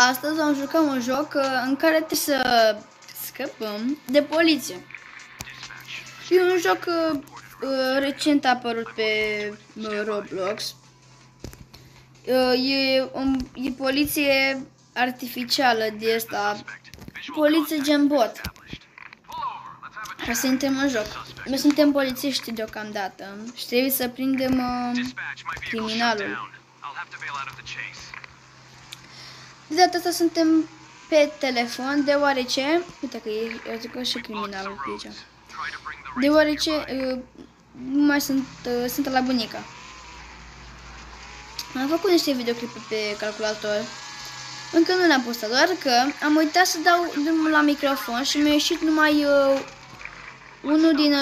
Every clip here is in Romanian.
Astăzi vom juca un joc în care trebuie să scăpăm de poliție. E un joc recent apărut pe Roblox. E poliție artificială de asta, poliție gen bot. Ca să intrăm în joc. Noi suntem polițiști deocamdată și trebuie să prindem criminalul. De data asta suntem pe telefon, deoarece... Uite că e și criminalul pe aici. Deoarece mai sunt la bunica. Am făcut niște videoclipuri pe calculator. Încă nu le-am postat, doar că am uitat să dau drumul la microfon și mi-a ieșit numai unul din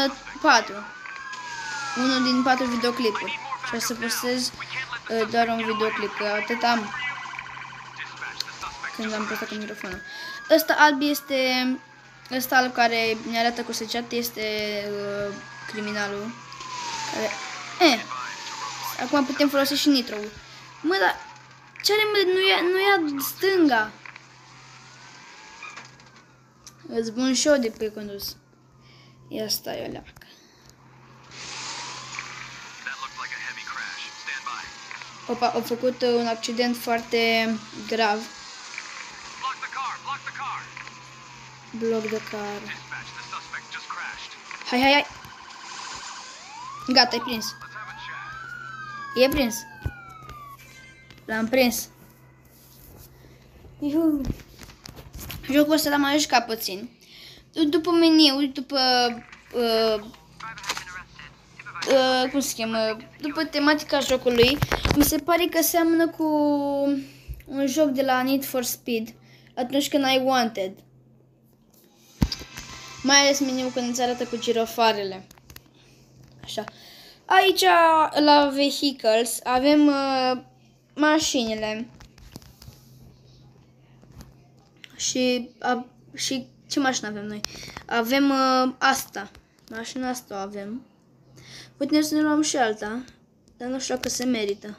4. Unul din 4 videoclipuri. Și o să postez doar un videoclip, că atât am când am postat cu microfonul. Ăsta alb este... Ăsta alb care ne arată cu săgeată este criminalul. Care... Acum putem folosi și nitro-ul. Mă, dar... Ce are, mă? Nu ia stânga. Îți bun și eu de pe condus. Ia stai o leacă. Opa, au făcut un accident foarte grav. Bloc de car. Hai. Gata, e prins. E prins. L-am prins. Jocul ăsta l-am mai jucat puțin. După meniu, după... cum se cheamă? După tematica jocului, mi se pare că seamănă cu un joc de la Need for Speed, atunci când ai Wanted. Mai ales meniul când îți arată cu girofarele. Așa. Aici, la Vehicles, avem mașinile. Și ce mașină avem noi? Avem asta. Mașina asta o avem. Putem să ne luăm și alta, dar nu știu dacă se merită.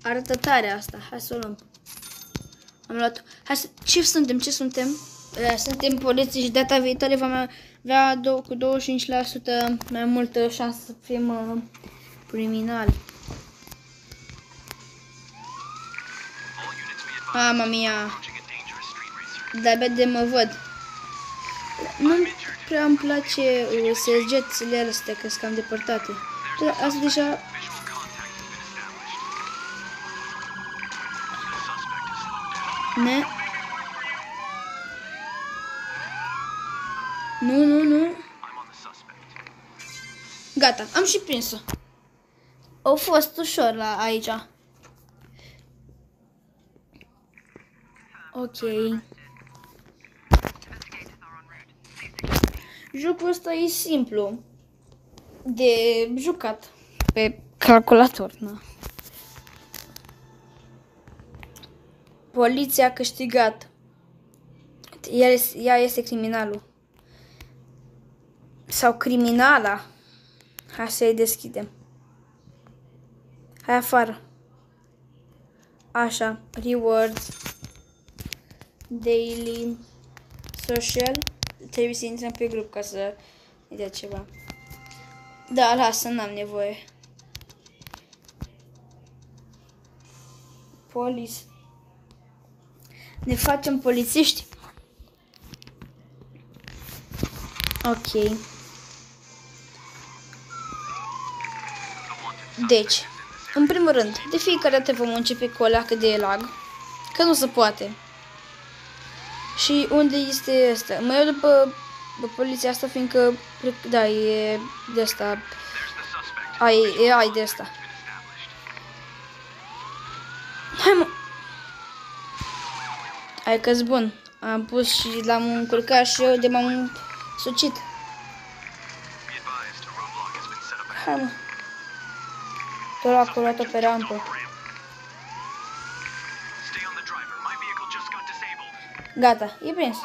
Arată tare asta. Hai să o luăm. Am luat. Hai să... Ce suntem? Suntem poliții și data viitoare vom avea cu 25% mai multă șansă să fim criminali. Mama mia. De-abia de mă văd. Nu prea îmi place săgețile astea, că sunt cam depărtate. Asta deja... Nu. Gata, am și prins-o. Au fost ușor la aici. Ok. Jocul ăsta e simplu de jucat pe calculator. Na. Poliția a câștigat. Ea este criminalul. Sau criminala. Hai să-i deschidem. Hai afară. Așa. Rewards. Daily. Social. Trebuie să intrăm pe grup ca să ne dea ceva. Da, lasă, n-am nevoie. Police. Ne facem polițiști? Ok. Deci, în primul rând, de fiecare dată vom începe cu o leacă de lag, că nu se poate. Și unde este ăsta? Mă iau după poliția asta, fiindcă, da, e de asta. Ai de asta. Hai, mă! Hai că-s bun. Am pus și l-am încurcat și eu de m-am sucit. Hai, mă. Tot acolo pe rampă. Gata, e prins.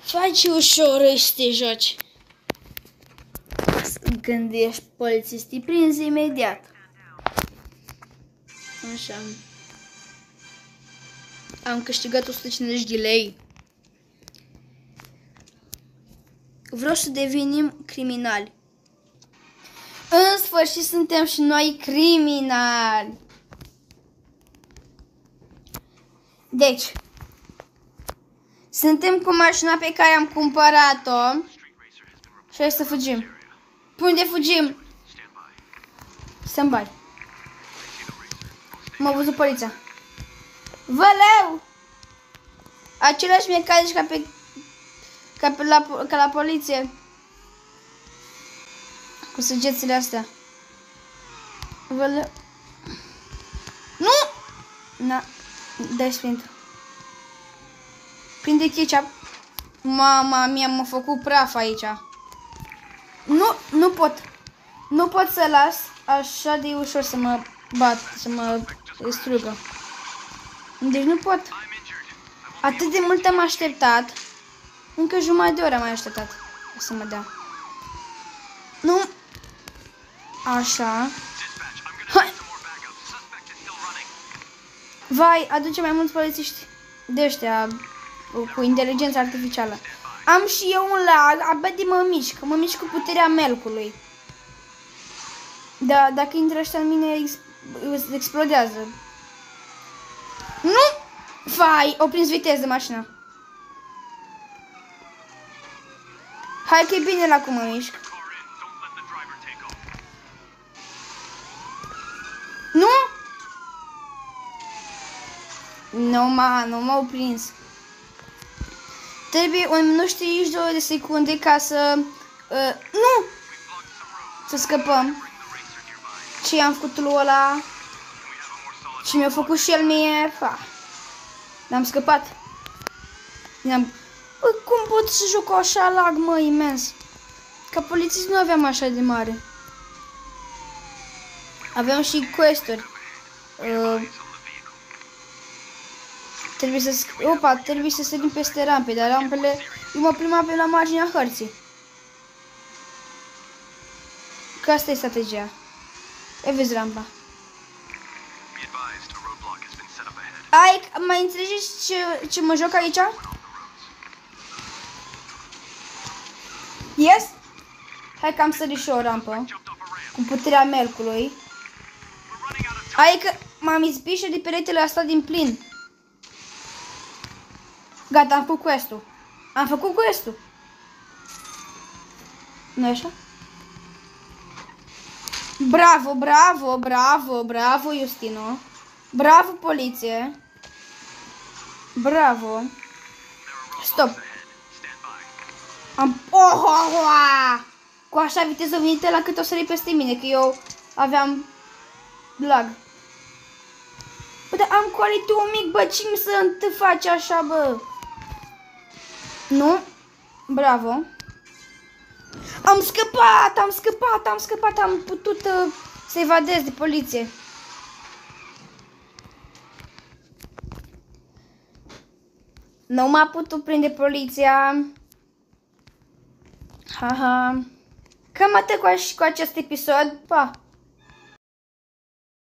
Faci ușor să te joci. Când ești polițist, îi prinzi imediat. Așa. Am câștigat 150 de lei. Vreau să devenim criminali. În sfârșit suntem și noi criminali. Deci, suntem cu mașina pe care am cumpărat-o și hai să fugim. Pe unde fugim? Stand-by. M-a văzut poliția. Văleu! Același mecanici ca la poliție. Cu săgețile astea. Văleu. Nu! Na. Dai sfint. Prinde ketchup. Mama mia, m-a făcut praf aici. Nu pot. Nu pot să las așa de ușor să mă bat, să mă strugă. Deci nu pot. Atât de mult am așteptat. Încă jumătate de oră am mai așteptat să mă dea. Nu. Așa. Hai. Vai, aduce mai mulți polițiști de ăștia cu inteligență artificială. Am și eu un lag, abia de mă mișc cu puterea melcului. Da, dacă intră ăștia în mine, explodează. Nu! Vai, o prins viteză mașina. Hai că e bine la cum mă mișc. Nu? Nu m-au prins. Trebuie 1 minut și 32 de secunde ca să... nu! Să scăpăm. Ce i-am făcut lui ăla? Și mi-a făcut și el mie. N-am scăpat. Cum pot să joc așa lag, mă, imens? Ca polițist nu aveam așa de mare. Aveam și quest-uri. Trebuie să sărim peste rampe, dar rampele... Eu mă plimbam pe la marginea hărții. Că asta e strategia. E, vezi rampa. Mai înțelegeți ce mă joc aici? Yes? Hai că am sărit și o rampă. Cu puterea melcului. Hai că m-am izbit și de peretele asta din plin. Gata, am făcut quest-ul. Am făcut quest-ul. Nu-i așa? Bravo, bravo, bravo, bravo, Justino. Bravo, poliție. Bravo. Stop. Cu așa viteză venită la cât o sări peste mine, că eu aveam lag. Bă, dar am quality un mic, bă, ce mi să faci așa, bă? Nu? Bravo. Am scăpat, am putut să evadez de poliție. Nu m-a putut prinde poliția. Haha. Cam atât cu acest episod. Pa!